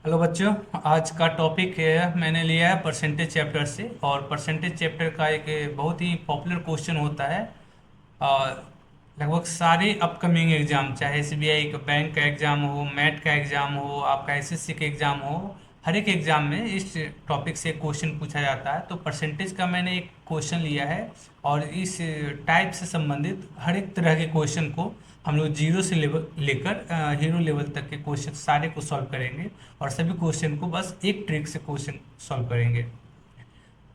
Hello बच्चों। आज का टॉपिक है मैंने लिया है परसेंटेज चैप्टर से। और परसेंटेज चैप्टर का एक बहुत ही पॉपुलर क्वेश्चन होता है। और लगभग सारे अपकमिंग एग्जाम, चाहे एसबीआई का बैंक का एग्जाम हो, मैट का एग्जाम हो, आपका एसएससी का एग्जाम हो, हर एक एग्जाम में इस टॉपिक से क्वेश्चन पूछा जाता है। तो परसेंटेज का मैंने एक क्वेश्चन लिया है और इस टाइप से संबंधित हर एक तरह के क्वेश्चन को हम लोग जीरो से लेवल लेकर हीरो लेवल तक के क्वेश्चन सारे को सॉल्व करेंगे। और सभी क्वेश्चन को बस एक ट्रिक से क्वेश्चन सॉल्व करेंगे।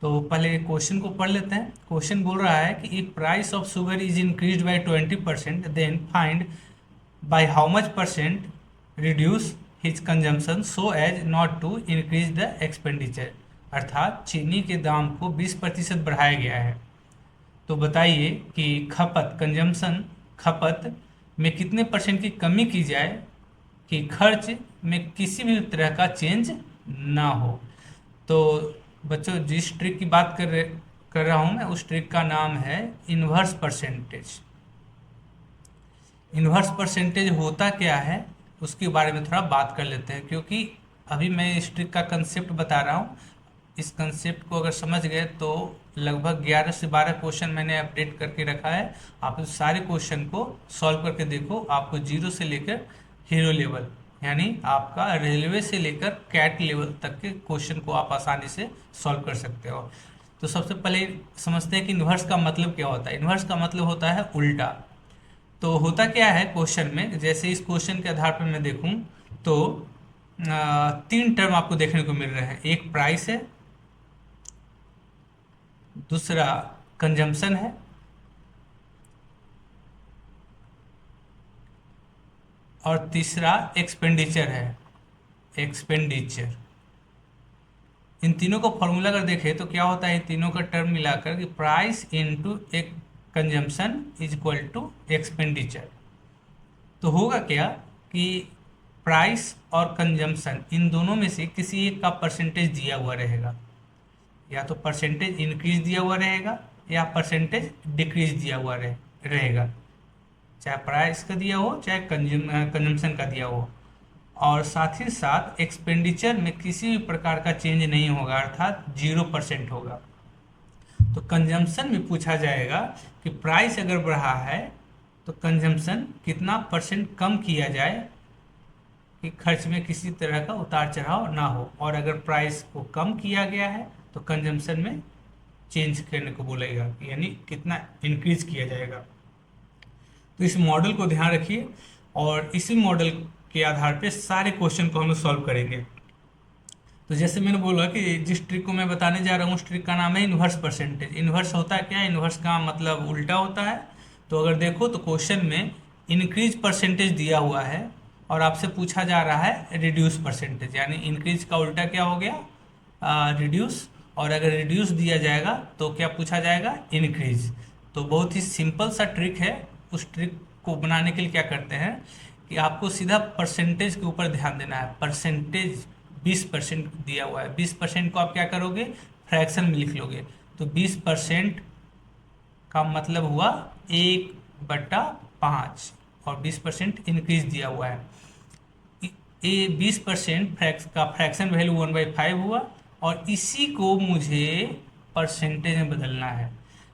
तो पहले क्वेश्चन को पढ़ लेते हैं। क्वेश्चन बोल रहा है कि if price of sugar is increase by 20% then find by how much percent reduce his consumption so as not to increase the expenditure. अर्थात चीनी के दाम को 20% बढ़ाया गया है, तो बताइए कि खपत कंजम्पशन खपत में कितने परसेंट की कमी की जाए कि खर्च में किसी भी तरह का चेंज ना हो। तो बच्चों, जिस ट्रिक की बात कर रहा हूँ मैं, उस ट्रिक का नाम है इन्वर्स परसेंटेज। इन्वर्स परसेंटेज होता क्या है उसके बारे में थोड़ा बात कर लेते हैं, क्योंकि अभी मैं इस ट्रिक का कंसेप्ट बता रहा हूँ। इस कंसेप्ट को अगर समझ गए तो लगभग 11 से 12 क्वेश्चन मैंने अपडेट करके रखा है। आप उस सारे क्वेश्चन को सॉल्व करके देखो, आपको जीरो से लेकर हीरो लेवल, यानी आपका रेलवे से लेकर कैट लेवल तक के क्वेश्चन को आप आसानी से सॉल्व कर सकते हो। तो सबसे पहले समझते हैं कि इन्वर्स का मतलब क्या होता है। इन्वर्स का मतलब होता है उल्टा। तो होता क्या है क्वेश्चन में, जैसे इस क्वेश्चन के आधार पर मैं देखूं तो तीन टर्म आपको देखने को मिल रहे हैं। एक प्राइस है, दूसरा कंजम्पशन है, और तीसरा एक्सपेंडिचर है। एक्सपेंडिचर, इन तीनों को फॉर्मूला अगर देखें तो क्या होता है, इन तीनों का टर्म मिलाकर कि प्राइस इनटू एक consumption is equal to expenditure. तो होगा क्या कि प्राइस और कंजम्पशन इन दोनों में से किसी एक का परसेंटेज दिया हुआ रहेगा। या तो परसेंटेज इंक्रीज दिया हुआ रहेगा या परसेंटेज डिक्रीज दिया हुआ रहेगा, चाहे प्राइस का दिया हो चाहे कंजम्पशन का दिया हो। और साथ ही साथ एक्सपेंडिचर में किसी भी प्रकार का चेंज नहीं होगा, अर्थात 0% होगा। तो कंजम्पशन में पूछा जाएगा कि प्राइस अगर बढ़ा है तो कंजम्पशन कितना परसेंट कम किया जाए कि खर्च में किसी तरह का उतार चढ़ाव ना हो। और अगर प्राइस को कम किया गया है तो कंजम्पशन में चेंज करने को बोलेगा, यानी कितना इंक्रीज किया जाएगा। तो इस मॉडल को ध्यान रखिए और इसी मॉडल के आधार पे सारे क्वेश्चन को हम लोग सॉल्व करेंगे। तो जैसे मैंने बोला कि जिस ट्रिक को मैं बताने जा रहा हूँ उस ट्रिक का नाम है इन्वर्स परसेंटेज। इन्वर्स होता है क्या, इन्वर्स का मतलब उल्टा होता है। तो अगर देखो तो क्वेश्चन में इंक्रीज परसेंटेज दिया हुआ है और आपसे पूछा जा रहा है रिड्यूस परसेंटेज, यानी इंक्रीज का उल्टा क्या हो गया, रिड्यूस। और अगर रिड्यूस दिया जाएगा तो क्या पूछा जाएगा, इंक्रीज। तो बहुत ही सिंपल सा ट्रिक है। उस ट्रिक को बनाने के लिए क्या करते हैं कि आपको सीधा परसेंटेज के ऊपर ध्यान देना है। परसेंटेज 20% दिया हुआ है, 20% को आप क्या करोगे, फ्रैक्शन में लिख लोगे। तो 20% का मतलब हुआ 1/5 और 20% इंक्रीज दिया हुआ है। ये 20% का फ्रैक्शन वैल्यू 1/5 हुआ और इसी को मुझे परसेंटेज में बदलना है।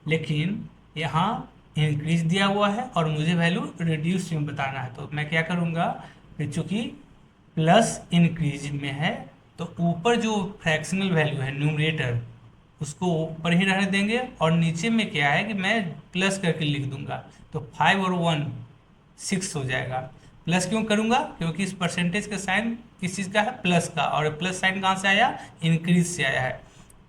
लेकिन यहाँ इंक्रीज दिया हुआ है और मुझे वैल्यू रिड्यूस में बताना है, तो मैं क्या करूँगा कि चूँकि प्लस इंक्रीज में है तो ऊपर जो फ्रैक्शनल वैल्यू है न्यूमरेटर उसको ऊपर ही रहने देंगे और नीचे में क्या है कि मैं प्लस करके लिख दूंगा। तो 5 और 1 6 हो जाएगा। प्लस क्यों करूंगा, क्योंकि इस परसेंटेज का साइन किस चीज़ का है, प्लस का, और प्लस साइन कहाँ से आया, इंक्रीज से आया है।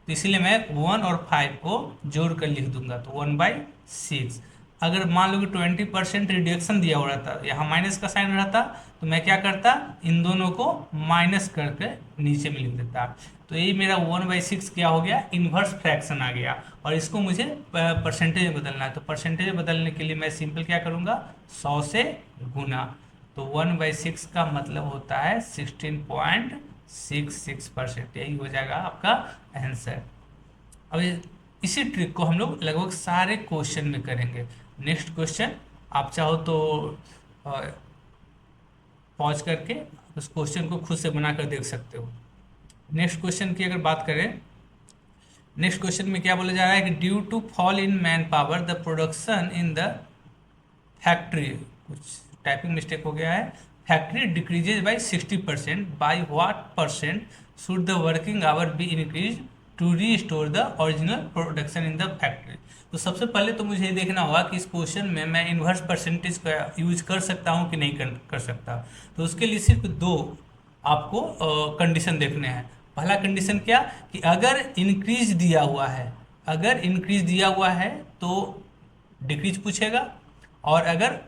तो इसीलिए मैं 1 और 5 को जोड़ कर लिख दूंगा, तो 1/6। अगर मान लो कि 20% रिडक्शन दिया हुआ रहता, यहाँ माइनस का साइन रहता, तो मैं क्या करता, इन दोनों को माइनस करके नीचे में लिख देता। तो यही मेरा 1/6 क्या हो गया, इन्वर्स फ्रैक्शन आ गया। और इसको मुझे परसेंटेज में बदलना है, तो परसेंटेज में बदलने के लिए मैं सिंपल क्या करूँगा, 100 से गुना। तो 1/6 का मतलब होता है 16.66%। यही हो जाएगा आपका आंसर। अब इसी ट्रिक को हम लोग लगभग सारे क्वेश्चन में करेंगे। नेक्स्ट क्वेश्चन, आप चाहो तो पॉज करके उस क्वेश्चन को खुद से बनाकर देख सकते हो। नेक्स्ट क्वेश्चन की अगर बात करें, नेक्स्ट क्वेश्चन में क्या बोला जा रहा है कि due to fall in man power the production in the factory, कुछ टाइपिंग मिस्टेक हो गया है, factory decreases by 60%, by what percent should the working hour be increase to restore the original production in the factory. तो सबसे पहले तो मुझे ये देखना होगा कि इस क्वेश्चन में मैं इन्वर्स परसेंटेज का यूज कर सकता हूँ कि नहीं कर सकता। तो उसके लिए सिर्फ दो आपको कंडीशन देखने हैं। पहला कंडीशन क्या कि अगर इंक्रीज दिया हुआ है, अगर इंक्रीज दिया हुआ है तो डिक्रीज पूछेगा, और अगर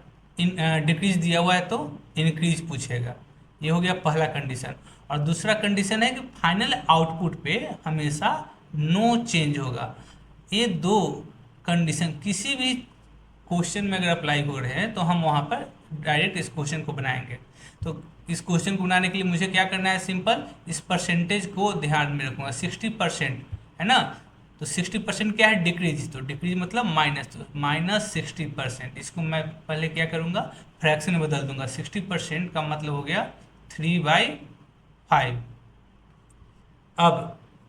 डिक्रीज दिया हुआ है तो इंक्रीज पूछेगा। ये हो गया पहला कंडीशन। और दूसरा कंडीशन है कि फाइनल आउटपुट पे हमेशा नो चेंज होगा। ये दो कंडीशन किसी भी क्वेश्चन में अगर अप्लाई हो रहे हैं तो हम वहाँ पर डायरेक्ट इस क्वेश्चन को बनाएंगे। तो इस क्वेश्चन को बनाने के लिए मुझे क्या करना है, सिंपल इस परसेंटेज को ध्यान में रखूँगा। 60% है ना, तो 60% क्या है, डिक्रीज। तो डिक्रीज मतलब माइनस, तो माइनस 60%। इसको मैं पहले क्या करूँगा, फ्रैक्शन में बदल दूंगा। 60% का मतलब हो गया 3/5।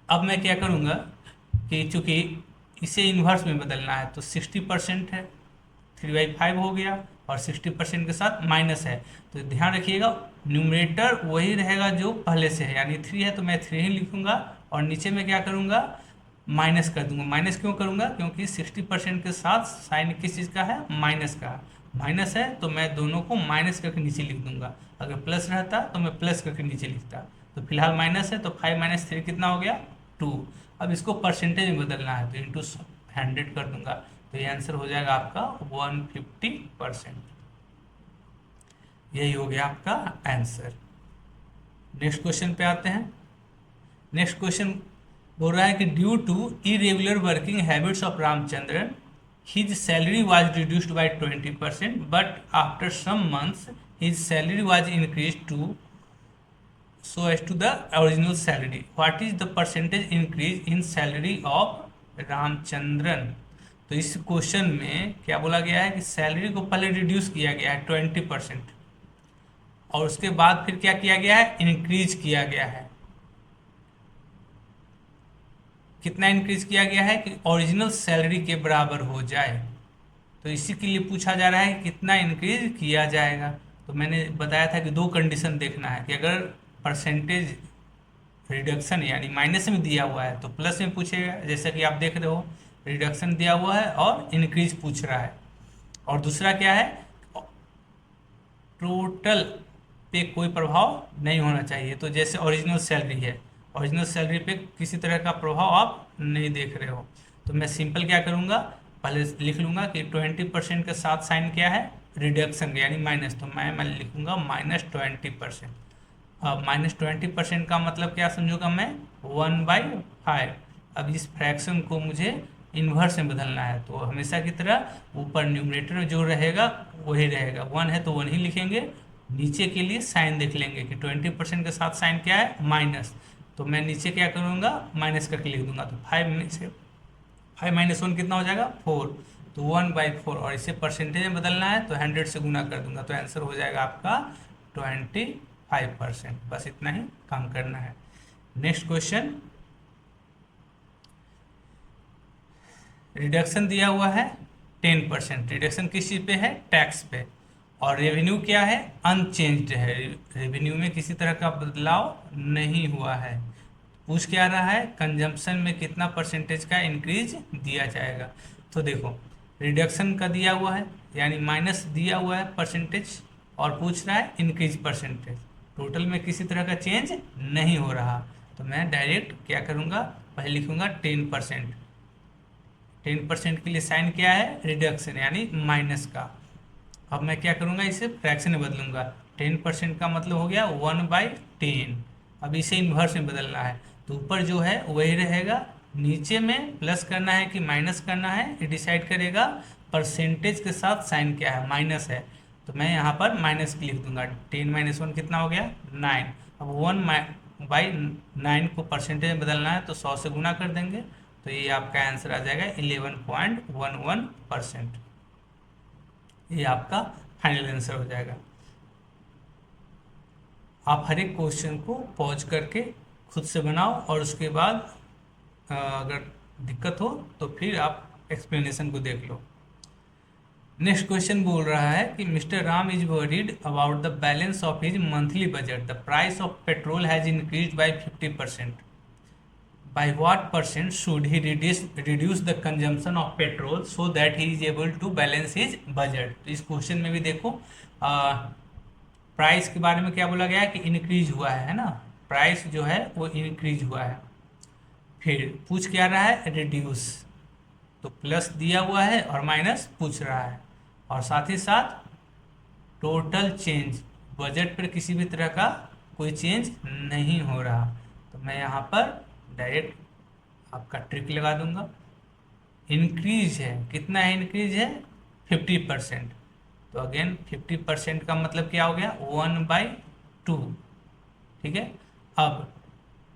अब मैं क्या करूँगा कि चूँकि इसे इन्वर्स में बदलना है तो 60% है, 3/5 हो गया, और 60% के साथ माइनस है। तो ध्यान रखिएगा न्यूमरेटर वही रहेगा जो पहले से है, यानी 3 है तो मैं 3 ही लिखूंगा, और नीचे में क्या करूँगा, माइनस कर दूंगा। माइनस क्यों करूँगा, क्योंकि 60% के साथ साइन किस चीज़ का है, माइनस का। माइनस है तो मैं दोनों को माइनस करके नीचे लिख दूंगा। अगर प्लस रहता तो मैं प्लस करके नीचे लिखता। तो फिलहाल माइनस है तो 5 - 3 कितना हो गया, 2। अब इसको परसेंटेज में बदलना है तो इंटू 100 कर दूंगा। तो ये आंसर हो जाएगा आपका 150%। यही हो गया आपका आंसर। नेक्स्ट क्वेश्चन पे आते हैं। नेक्स्ट क्वेश्चन बोल रहा है कि due to irregular working habits of Ramachandran his salary was reduced by 20%, but after some months his salary was increase to so as to the original salary. What is the percentage increase in salary of Ramachandran? तो इस question में क्या बोला गया है कि salary को पहले रिड्यूस किया गया है 20%, और उसके बाद फिर क्या किया गया है, इंक्रीज किया गया है। कितना इंक्रीज किया गया है कि ओरिजिनल सैलरी के बराबर हो जाए। तो इसी के लिए पूछा जा रहा है कि कितना इंक्रीज किया जाएगा। तो मैंने बताया था कि दो कंडीशन देखना है कि अगर परसेंटेज रिडक्शन यानी माइनस में दिया हुआ है तो प्लस में पूछेगा, जैसा कि आप देख रहे हो रिडक्शन दिया हुआ है और इंक्रीज पूछ रहा है। और दूसरा क्या है, टोटल पे कोई प्रभाव नहीं होना चाहिए। तो जैसे ओरिजिनल सैलरी है, ओरिजिनल सैलरी पे किसी तरह का प्रभाव आप नहीं देख रहे हो। तो मैं सिंपल क्या करूँगा, पहले लिख लूँगा कि 20% के साथ साइन क्या है, रिडक्शन यानी माइनस। तो मैं लिखूँगा -20%। अब -20% का मतलब क्या समझूंगा मैं, 1/5। अब इस फ्रैक्शन को मुझे इन्वर्स में बदलना है, तो हमेशा की तरह ऊपर न्यूमरेटर जो रहेगा वही रहेगा। 1 है तो 1 ही लिखेंगे। नीचे के लिए साइन देख लेंगे कि 20% के साथ साइन क्या है, माइनस। तो मैं नीचे क्या करूँगा, माइनस करके लिख दूंगा। तो 5 में से 5 - 1 कितना हो जाएगा, 4। तो 1/4, और इसे परसेंटेज में बदलना है तो 100 से गुना कर दूंगा। तो आंसर हो जाएगा आपका 25%। बस इतना ही काम करना है। नेक्स्ट क्वेश्चन, रिडक्शन दिया हुआ है 10%। रिडक्शन किस चीज़ पे है, टैक्स पे। और रेवेन्यू क्या है, अनचेंज्ड है। रेवेन्यू में किसी तरह का बदलाव नहीं हुआ है। पूछ क्या रहा है, कंजम्पशन में कितना परसेंटेज का इंक्रीज दिया जाएगा। तो देखो रिडक्शन का दिया हुआ है यानी माइनस दिया हुआ है परसेंटेज, और पूछ रहा है इंक्रीज परसेंटेज। टोटल में किसी तरह का चेंज नहीं हो रहा। तो मैं डायरेक्ट क्या करूँगा, पहले लिखूँगा 10%। 10% के लिए साइन क्या है, रिडक्शन यानी माइनस का। अब मैं क्या करूँगा, इसे फ्रैक्शन में बदलूंगा। 10% का मतलब हो गया 1/10। अब इसे इन्वर्स में बदलना है तो ऊपर जो है वही रहेगा, नीचे में प्लस करना है कि माइनस करना है ये डिसाइड करेगा। परसेंटेज के साथ साइन क्या है, माइनस है, तो मैं यहाँ पर माइनस लिख दूंगा। 10 - 1 कितना हो गया, 9। अब 1/9 को परसेंटेज में बदलना है तो 100 से गुना कर देंगे। तो ये आपका आंसर आ जाएगा 11.11%। ये आपका फाइनल आंसर हो जाएगा। आप हर एक क्वेश्चन को पॉज करके खुद से बनाओ और उसके बाद अगर दिक्कत हो तो फिर आप एक्सप्लेनेशन को देख लो। नेक्स्ट क्वेश्चन बोल रहा है कि mister Ram is worried about the balance of his monthly budget, the price of petrol has increase by 50%, by what percent should he reduce the consumption of petrol so that he is able to balance his budget। तो इस question में भी देखो price के बारे में क्या बोला गया है कि इंक्रीज हुआ है ना, प्राइस जो है वो इंक्रीज हुआ है। फिर पूछ क्या रहा है, रिड्यूस, तो प्लस दिया हुआ है और माइनस पूछ रहा है, और साथ ही साथ टोटल चेंज, बजट पर किसी भी तरह का कोई चेंज नहीं हो रहा। तो मैं यहाँ पर डायरेक्ट आपका ट्रिक लगा दूंगा। इंक्रीज है, कितना है इंक्रीज है, 50%। तो अगेन 50% का मतलब क्या हो गया, 1/2। ठीक है, अब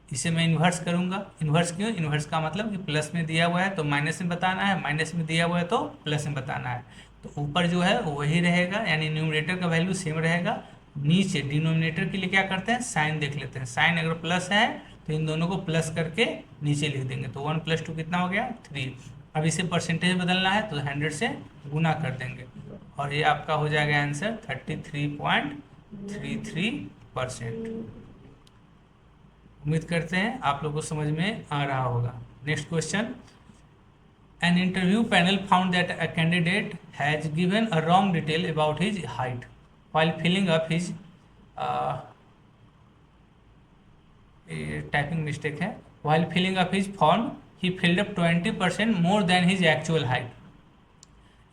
इसे मैं इन्वर्स करूंगा। इन्वर्स क्यों, इन्वर्स का मतलब कि प्लस में दिया हुआ है तो माइनस में बताना है, माइनस में दिया हुआ है तो प्लस में बताना है। तो ऊपर जो है वही रहेगा, यानी न्यूमरेटर का वैल्यू सेम रहेगा। नीचे डिनोमिनेटर के लिए क्या करते हैं, साइन देख लेते हैं। साइन अगर प्लस है तो इन दोनों को प्लस करके नीचे लिख देंगे। तो 1 + 2 कितना हो गया, 3। अब इसे परसेंटेज बदलना है तो 100 से गुना कर देंगे और ये आपका हो जाएगा आंसर 33.33%। उम्मीद करते हैं आप लोगों को समझ में आ रहा होगा। Next question, an interview panel found that a candidate has given a wrong detail about his height while filling up his typing mistake है, while filling up his form he filled up 20% more than his actual height।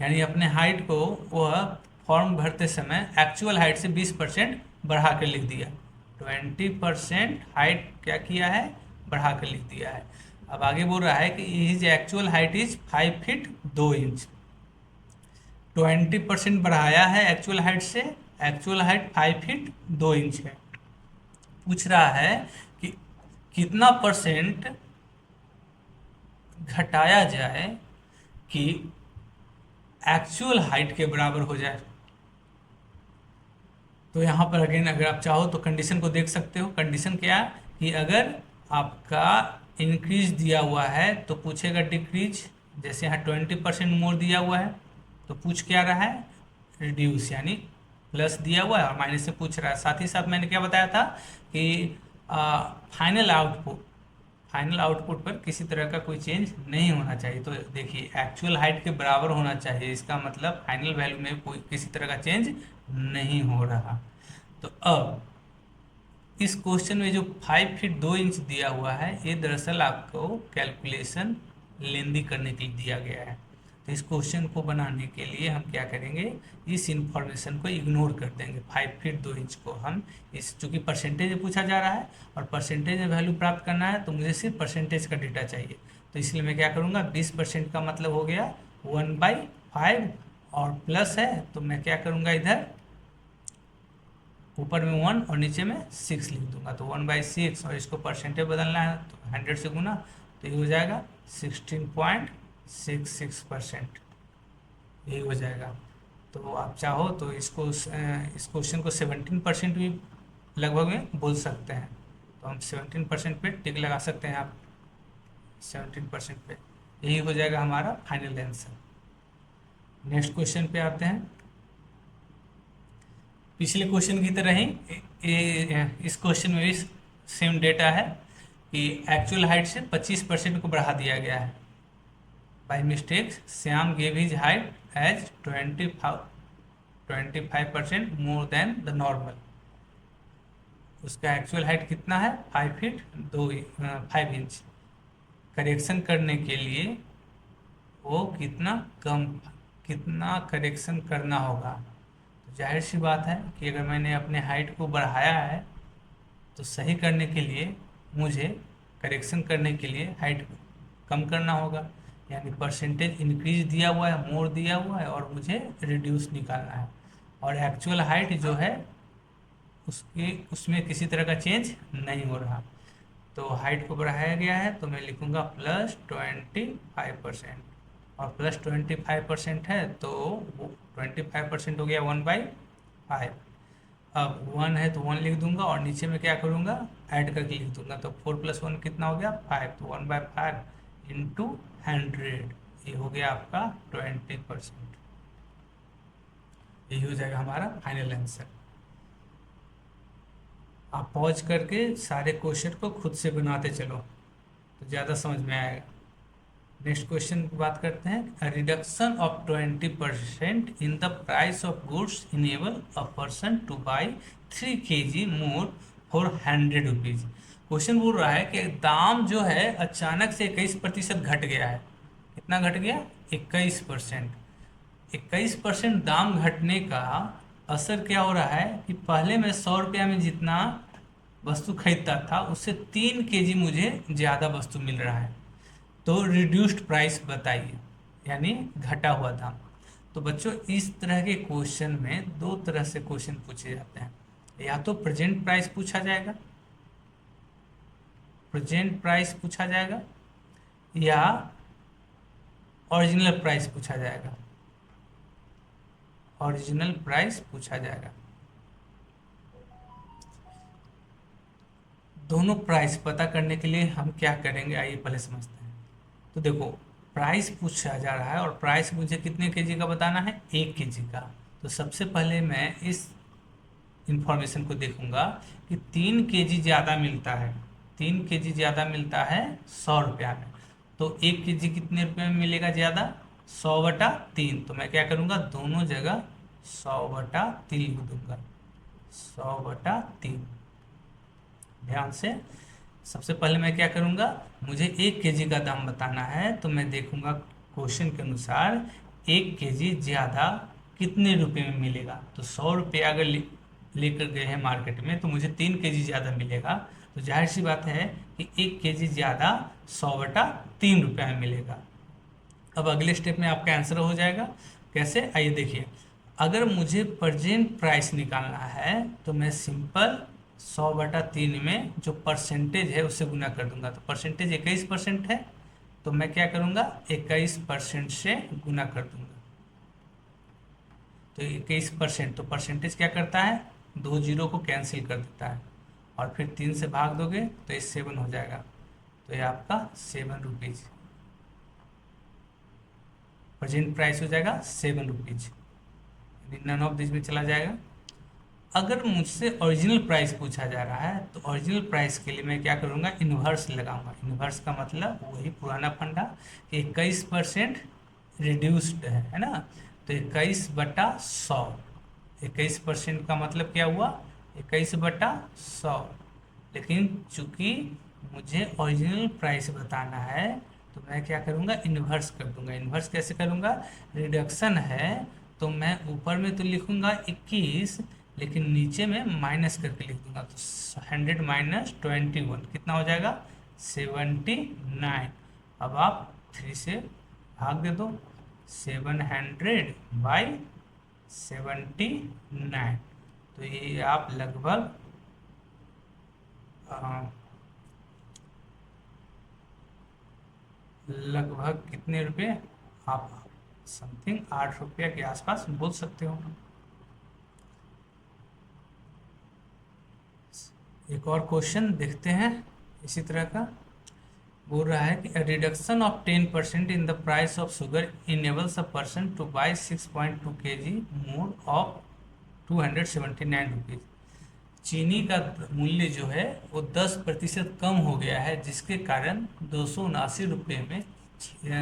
यानी अपने height को वह form भरते समय actual height से 20% बढ़ा कर लिख दिया। 20% हाइट क्या किया है, बढ़ा कर लिख दिया है। अब आगे बोल रहा है कि his actual height is 5 feet 2 inch. 20% बढ़ाया है एक्चुअल हाइट से, एक्चुअल हाइट 5 फीट 2 इंच है। पूछ रहा है कि कितना परसेंट घटाया जाए कि एक्चुअल हाइट के बराबर हो जाए। तो यहाँ पर अगेन अगर आप चाहो तो कंडीशन को देख सकते हो। कंडीशन क्या है कि अगर आपका इंक्रीज दिया हुआ है तो पूछेगा डिक्रीज। जैसे यहाँ 20% मोर दिया हुआ है तो पूछ क्या रहा है, रिड्यूस, यानी प्लस दिया हुआ है और माइनस से पूछ रहा है। साथ ही साथ मैंने क्या बताया था कि फाइनल आउटपुट पर किसी तरह का कोई चेंज नहीं होना चाहिए। तो देखिए एक्चुअल हाइट के बराबर होना चाहिए, इसका मतलब फाइनल वैल्यू में कोई किसी तरह का चेंज नहीं हो रहा। तो अब इस क्वेश्चन में जो 5 फीट 2 इंच दिया हुआ है ये दरअसल आपको कैलकुलेशन लेंदी करने के लिए दिया गया है। तो इस क्वेश्चन को बनाने के लिए हम क्या करेंगे, इस इंफॉर्मेशन को इग्नोर कर देंगे। 5 फीट 2 इंच को हम इस, चूँकि परसेंटेज पूछा जा रहा है और परसेंटेज में वैल्यू प्राप्त करना है तो मुझे सिर्फ परसेंटेज का डेटा चाहिए। तो इसलिए मैं क्या करूँगा, 20% का मतलब हो गया 1/5 और प्लस है तो मैं क्या करूँगा, इधर ऊपर में 1 और नीचे में 6 लिख दूंगा। तो 1/6 और इसको परसेंटेज बदलना है तो 100 से गुना, तो ये हो जाएगा 16.66%, यही हो जाएगा। तो आप चाहो तो इसको इस क्वेश्चन को 17% भी लगभग में बोल सकते हैं। तो हम 17% पे टिक लगा सकते हैं आप, 17% पे, यही हो जाएगा हमारा फाइनल आंसर। नेक्स्ट क्वेश्चन पे आते हैं। पिछले क्वेश्चन की तरह ही इस क्वेश्चन में भी सेम डेटा है कि एक्चुअल हाइट से 25% को बढ़ा दिया गया है। By mistake Shyam gave his height as 25% more than the normal. उसका एक्चुअल हाइट कितना है, 5 फीट 5 इंच। करेक्शन करने के लिए वो कितना करेक्शन करना होगा। जाहिर सी बात है कि अगर मैंने अपने हाइट को बढ़ाया है तो सही करने के लिए मुझे करेक्शन करने के लिए हाइट कम करना होगा। यानी परसेंटेज इंक्रीज दिया हुआ है, मोर दिया हुआ है और मुझे रिड्यूस निकालना है। और एक्चुअल हाइट जो है उसमें किसी तरह का चेंज नहीं हो रहा। तो हाइट को बढ़ाया गया है तो मैं लिखूँगा +25%, और +25% है तो 25% हो गया 1/5। अब 1 है तो 1 लिख दूंगा और नीचे में क्या करूंगा, ऐड करके लिख दूंगा। तो 4+1 कितना हो गया, 5। तो 1/5 इंटू 100, ये हो गया आपका 20%। यही हो जाएगा हमारा फाइनल आंसर। आप पॉज करके सारे क्वेश्चन को खुद से बनाते चलो तो ज़्यादा समझ में आएगा। नेक्स्ट क्वेश्चन की बात करते हैं। Reduction of 20% in the price of goods enable a person two by 3 kg more for 100 rupees. Question बोल रहा है कि दाम जो है अचानक से 21% घट गया है। कितना घट गया, 21%। 21% दाम घटने का असर क्या हो रहा है कि पहले मैं 100 रुपया में जितना वस्तु खरीदता था उससे 3 kg मुझे ज़्यादा वस्तु मिल रहा है। तो रिड्यूस्ड प्राइस बताइए, यानी घटा हुआ दाम। तो बच्चों इस तरह के क्वेश्चन में दो तरह से क्वेश्चन पूछे जाते हैं। या तो प्रेजेंट प्राइस पूछा जाएगा, प्रेजेंट प्राइस पूछा जाएगा, या ओरिजिनल प्राइस पूछा जाएगा, ओरिजिनल प्राइस पूछा जाएगा। दोनों प्राइस पता करने के लिए हम क्या करेंगे, आइए पहले समझते हैं। तो देखो, प्राइस पूछा जा रहा है और प्राइस मुझे कितने केजी का बताना है, 1 kg का। तो सबसे पहले मैं इस इंफॉर्मेशन को देखूंगा कि 3 kg ज़्यादा मिलता है, 3 kg ज़्यादा मिलता है 100 रुपया में। तो 1 kg कितने रुपये में मिलेगा ज़्यादा, 100/3। तो मैं क्या करूँगा, दोनों जगह 100/3 लिख दूंगा, 100/3। ध्यान से, सबसे पहले मैं क्या करूँगा, मुझे 1 kg का दाम बताना है। तो मैं देखूँगा क्वेश्चन के अनुसार 1 kg ज़्यादा कितने रुपए में मिलेगा। तो 100 रुपये अगर लेकर गए हैं मार्केट में तो मुझे 3 kg ज़्यादा मिलेगा। तो जाहिर सी बात है कि 1 kg ज़्यादा 100/3 रुपया में मिलेगा। अब अगले स्टेप में आपका आंसर हो जाएगा। कैसे, आइए देखिए। अगर मुझे प्रेजेंट प्राइस निकालना है तो मैं सिंपल 100/3 में जो परसेंटेज है उससे गुना कर दूंगा। तो परसेंटेज 21% है, तो मैं क्या करूंगा, 21% से गुना कर दूंगा। तो 21%, तो परसेंटेज क्या करता है, 2 जीरो को कैंसिल कर देता है और फिर 3 से भाग दोगे तो ये 7 हो जाएगा। तो ये आपका 7 रुपीज़ प्रेजेंट प्राइस हो जाएगा, 7 रुपीज़। नन ऑफ दिस में चला जाएगा। अगर मुझसे ओरिजिनल प्राइस पूछा जा रहा है तो ओरिजिनल प्राइस के लिए मैं क्या करूँगा, इन्वर्स लगाऊंगा। इन्वर्स का मतलब वही पुराना फंडा कि 21% रिड्यूस्ड है ना। तो 21/100, 21% का मतलब क्या हुआ, 21/100। लेकिन चूंकि मुझे ओरिजिनल प्राइस बताना है तो मैं क्या करूँगा, इन्वर्स कर दूंगा। इन्वर्स कैसे करूँगा, रिडक्शन है तो मैं ऊपर में तो लिखूँगा 21, लेकिन नीचे में माइनस करके लिख दूंगा। तो 100 माइनस 21 कितना हो जाएगा, 79। अब आप 3 से भाग दे दो, 700/79। तो ये आप लगभग कितने रुपए, आप समथिंग 8 रुपया के आसपास बोल सकते हो। एक और क्वेश्चन देखते हैं इसी तरह का। बोल रहा है कि reduction of 10% in the price of sugar enables a person two by 6.2 kg more of 279 rupees. चीनी का मूल्य जो है वो 10% कम हो गया है, जिसके कारण 279 रुपये में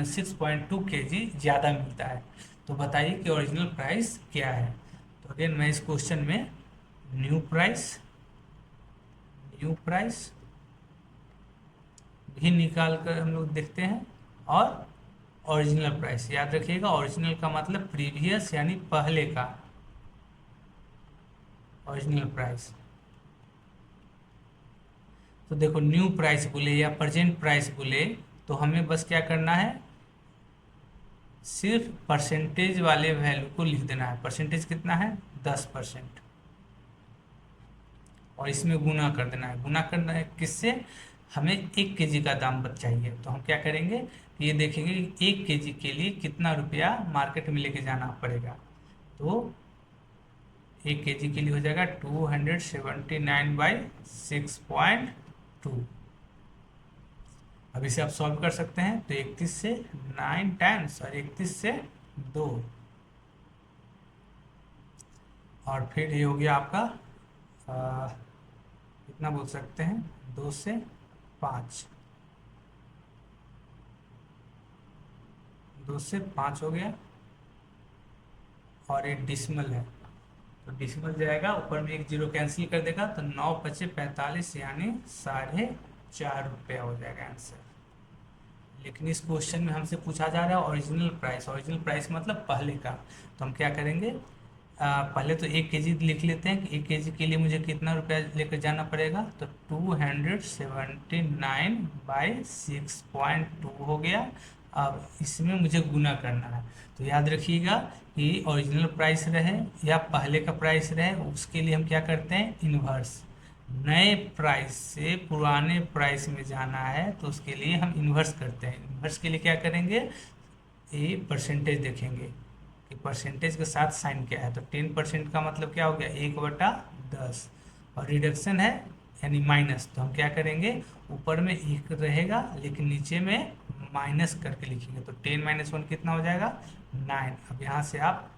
6.2 kg ज़्यादा मिलता है। तो बताइए कि ओरिजिनल प्राइस क्या है। तो अगेन मैं इस क्वेश्चन में न्यू प्राइस भी निकाल कर हम लोग देखते हैं, और ओरिजिनल प्राइस। याद रखिएगा, ओरिजिनल का मतलब प्रीवियस यानी पहले का ओरिजिनल प्राइस। तो देखो, न्यू प्राइस बोले या प्रेजेंट प्राइस बोले तो हमें बस क्या करना है, सिर्फ परसेंटेज वाले वैल्यू को लिख देना है। परसेंटेज कितना है, 10%, और इसमें गुना कर देना है। गुना करना है किससे, हमें 1 kg का दाम चाहिए। तो हम क्या करेंगे, ये देखेंगे कि 1 kg के लिए कितना रुपया मार्केट में लेके जाना पड़ेगा। तो 1 केजी के लिए हो जाएगा 279/6.2। अब इसे आप सॉल्व कर सकते हैं, तो 31 से 9 टाइम्स और 31 से 2, और फिर ये हो गया आपका कितना बोल सकते हैं, 2 से 5, 2 से 5 हो गया, और एक डिसमल है तो डिसमल जाएगा, ऊपर में एक जीरो कैंसिल कर देगा, तो 9×5=45 यानी 4.5 रुपया हो जाएगा आंसर। लेकिन इस क्वेश्चन में हमसे पूछा जा रहा है ओरिजिनल प्राइस। ओरिजिनल प्राइस मतलब पहले का। तो हम क्या करेंगे, पहले तो 1 केजी लिख लेते हैं कि 1 केजी के लिए मुझे कितना रुपया लेकर जाना पड़ेगा, तो 279/6.2 हो गया। अब इसमें मुझे गुना करना है, तो याद रखिएगा कि ओरिजिनल प्राइस रहे या पहले का प्राइस रहे, उसके लिए हम क्या करते हैं, इन्वर्स। नए प्राइस से पुराने प्राइस में जाना है तो उसके लिए हम इन्वर्स करते हैं। इन्वर्स के लिए क्या करेंगे, ये परसेंटेज देखेंगे कि परसेंटेज के साथ साइन क्या है, तो 10% का मतलब क्या हो गया, 1/10, और रिडक्शन है यानी माइनस, तो हम क्या करेंगे, ऊपर में 1 रहेगा लेकिन नीचे में माइनस करके लिखेंगे, तो 10 - 1 कितना हो जाएगा, 9। अब यहाँ से आप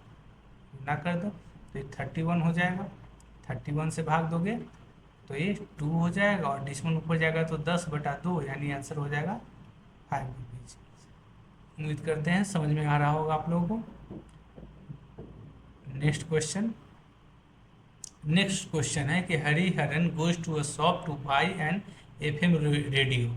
गुना कर दो तो ये 31 हो जाएगा, 31 से भाग दोगे तो ये 2 हो जाएगा, और डिसमल ऊपर जाएगा तो 10/2 यानी आंसर हो जाएगा 5 रुपीज। उम्मीद करते हैं समझ में आ रहा होगा आप लोगों को। नेक्स्ट क्वेश्चन है कि Hariharan goes to a shop to buy an FM radio.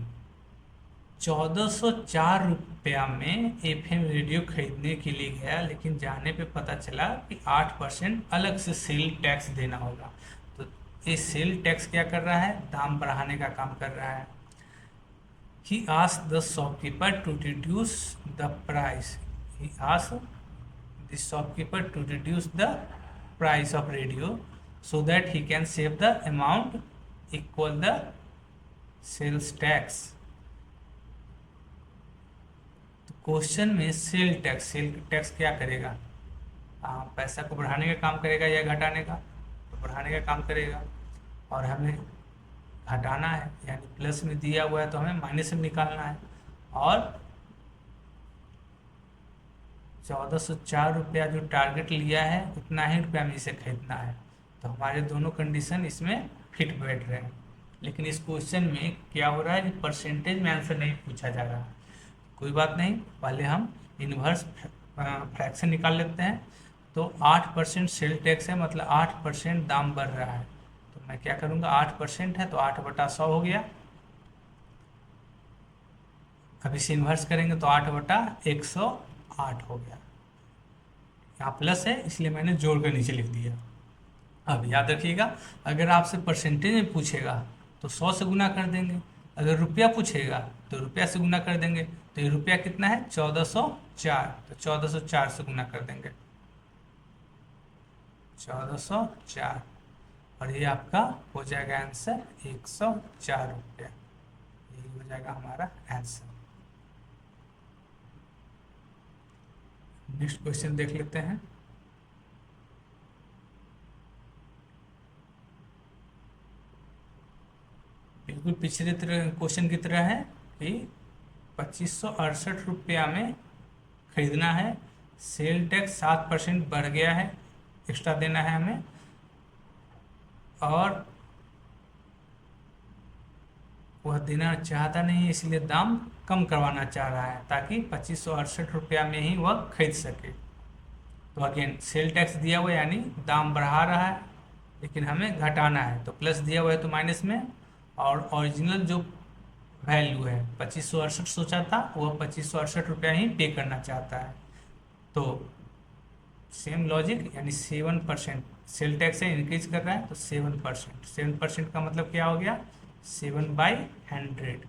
1404 रुपया में FM रेडियो खरीदने के लिए गया, लेकिन जाने पे पता चला कि 8% अलग से सेल टैक्स देना होगा। तो ये सेल टैक्स क्या कर रहा है, दाम बढ़ाने का काम कर रहा है। He asked the shopkeeper to reduce the price. He asked the shopkeeper to reduce the price of radio so that he can save the amount equal the sales tax. तो क्वेश्चन में सेल टैक्स क्या करेगा, पैसा को बढ़ाने का काम करेगा या घटाने का, तो बढ़ाने का काम करेगा, और हमें घटाना है यानी प्लस में दिया हुआ है तो हमें माइनस में निकालना है, और 1404 रुपया जो टारगेट लिया है उतना ही रुपया में इसे खरीदना है। तो हमारे दोनों कंडीशन इसमें फिट बैठ रहे हैं। लेकिन इस क्वेश्चन में क्या हो रहा है कि परसेंटेज में आंसर नहीं पूछा जा रहा है। कोई बात नहीं, पहले हम इन्वर्स फ्रैक्शन निकाल लेते हैं। तो 8% सेल टैक्स है, मतलब 8% दाम बढ़ रहा है, तो मैं क्या करूँगा, 8% है तो 8/100 हो गया। अब इसे इन्वर्स करेंगे तो 8/108 हो गया। यहाँ प्लस है इसलिए मैंने जोड़ कर नीचे लिख दिया। अब याद रखिएगा, अगर आपसे परसेंटेज में पूछेगा तो 100 से गुना कर देंगे, अगर रुपया पूछेगा तो रुपया से गुना कर देंगे। तो ये रुपया कितना है, 1404, तो 1404 से गुना कर देंगे, 1404, और ये आपका हो जाएगा आंसर 104 रुपया। यही हो जाएगा हमारा आंसर। नेक्स्ट क्वेश्चन देख लेते हैं। बिल्कुल पिछले क्वेश्चन की तरह है कि 2568 रुपया में खरीदना है, सेल टैक्स 7% बढ़ गया है, एक्स्ट्रा देना है हमें, और वह देना चाहता नहीं है इसलिए दाम कम करवाना चाह रहा है ताकि 2568 रुपया में ही वह खरीद सके। तो अगेन सेल टैक्स दिया हुआ यानी दाम बढ़ा रहा है लेकिन हमें घटाना है, तो प्लस दिया हुआ है तो माइनस में, और ओरिजिनल जो वैल्यू है 2568 सोचा था वह 2568 रुपया ही पे करना चाहता है। तो सेम लॉजिक यानी 7% सेल टैक्स है, इंक्रीज कर रहा है तो 7% का मतलब क्या हो गया, 7/100।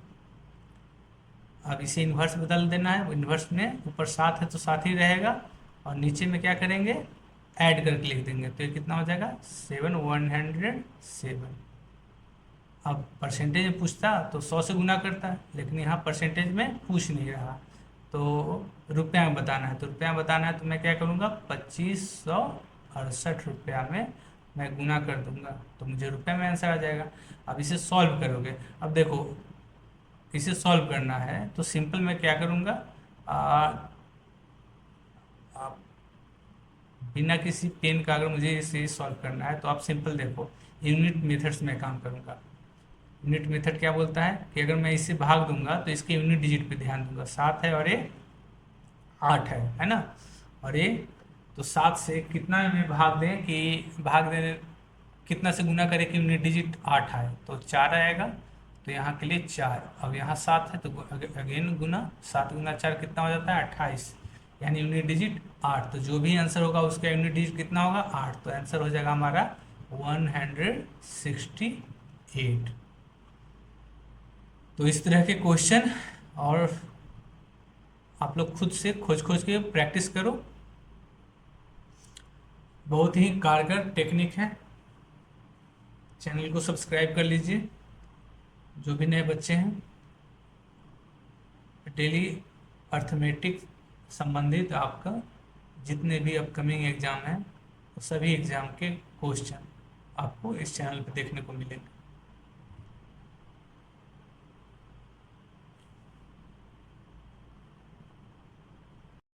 अब इसे इन्वर्स बदल देना है, इन्वर्स में ऊपर 7 है तो 7 ही रहेगा, और नीचे में क्या करेंगे, ऐड करके लिख देंगे, तो ये कितना हो जाएगा 7/107। अब परसेंटेज में पूछता तो 100 से गुना करता है, लेकिन यहाँ परसेंटेज में पूछ नहीं रहा, तो रुपया में बताना है, तो रुपया में बताना है तो मैं क्या करूँगा, 2568 रुपया में मैं गुना कर दूंगा तो मुझे रुपए में आंसर आ जाएगा। अब इसे सॉल्व करोगे, अब देखो इसे सॉल्व करना है तो सिंपल मैं क्या करूँगा, आप बिना किसी पेन का अगर मुझे इसे सॉल्व करना है तो आप सिंपल देखो यूनिट मेथड्स में काम करूँगा। यूनिट मेथड क्या बोलता है कि अगर मैं इसे भाग दूंगा तो इसके यूनिट डिजिट पे ध्यान दूंगा, 7 है और ये 8 है ना। और ये तो 7 से कितना में भाग दें कि भाग दें कितना से गुना करें कि यूनिट डिजिट 8 आए तो 4 आएगा, तो यहाँ के लिए 4। अब यहाँ 7 है तो अगेन गुना, 7 गुना 4 कितना हो जाता है 28, यानी यूनिट डिजिट 8। तो जो भी आंसर होगा उसका यूनिट डिजिट कितना होगा 8, तो आंसर हो जाएगा हमारा 168। तो इस तरह के क्वेश्चन और आप लोग खुद से खोज खोज के प्रैक्टिस करो, बहुत ही कारगर टेक्निक है। चैनल को सब्सक्राइब कर लीजिए जो भी नए बच्चे हैं। डेली अर्थमेटिक संबंधित आपका जितने भी अपकमिंग एग्ज़ाम हैं वो सभी एग्ज़ाम के क्वेश्चन आपको इस चैनल पर देखने को मिलेंगे।